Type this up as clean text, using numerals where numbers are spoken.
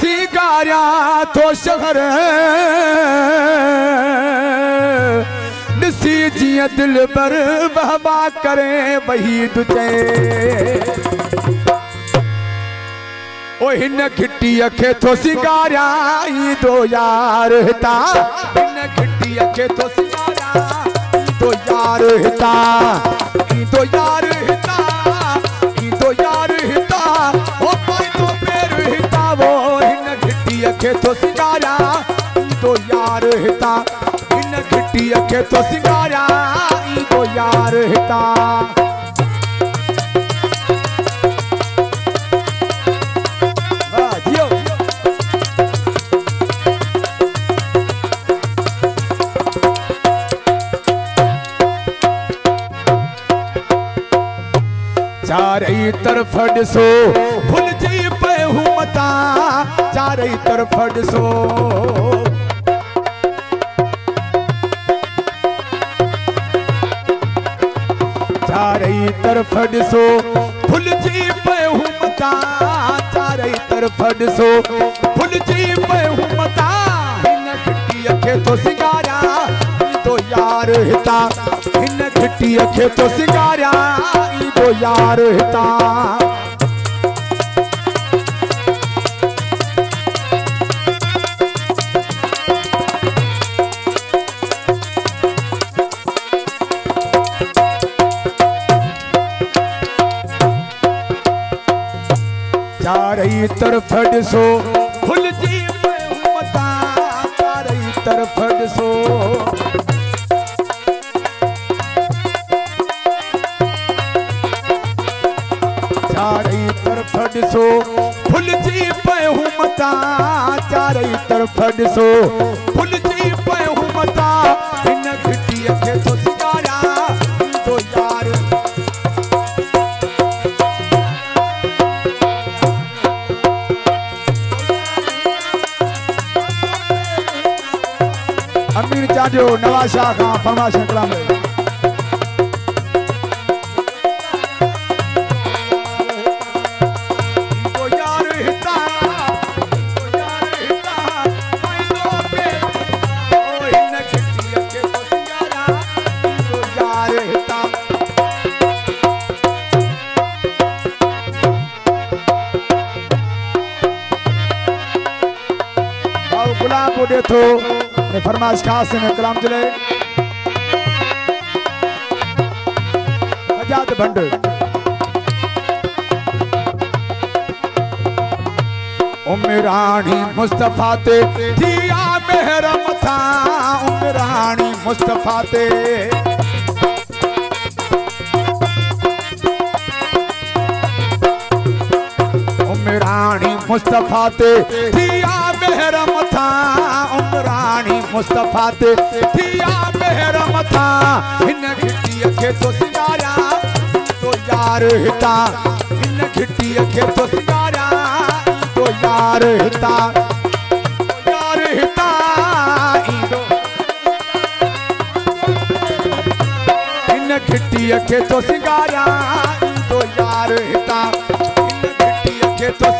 सिंगारिया तो शहर निसी जिया दिल पर बहबा करे वही तुझे ओ हिन खिट्टी अखे तो सिंगारिया दो यार हिता हिन खिट्टी अखे तो सिंगारिया दो यार हिता दो यार हिता दो यार हिता ओ पाई तो पैर हिता वो हिन खिट्टी अखे तो सिंगारिया दो यार हिता हिन खिट्टी अखे तो सिंगारिया दो यार हिता चारई तरफ ॾिसो भुलजी पयो मता चारई तरफ ॾिसो चारई तरफ ॾिसो भुलजी पयो मता चारई तरफ ॾिसो भुलजी पयो मता हिन खिट्टी अखे तो सिंगारिया तो यार हिता हिन खिट्टी अखे तो सिंगारिया तो यार हिता चारई तरफ ॾिसो भुलजी पयो मता चारई तरफ ॾिसो चारई तरफ ॾिसो भुलजी पयो मता चारई तरफ ॾिसो भुलजी पयो मता हिन खिट्टी अखे तो सिंगारिया तो यार अमीर चाडियो नवाज शाह खां फरमाइश कलाम तो फरमाइश खास ने कलाम चले आजाद भंड उमरानी मुस्तफा ते थिया मेहर मथा उमरानी मुस्तफा ते उमरानी मुस्तफा ते थिया मेहर मथा उमरानी मुस्तफा ते थिया मेहर मथा हिन खिट्टी अखे तो सिंगारिया तो यार हिता हिन खिट्टी अखे तो सिंगारिया तो यार हिता हिन खिट्टी अखे तो सिंगारिया तो यार हिता हिन खिट्टी अखे तो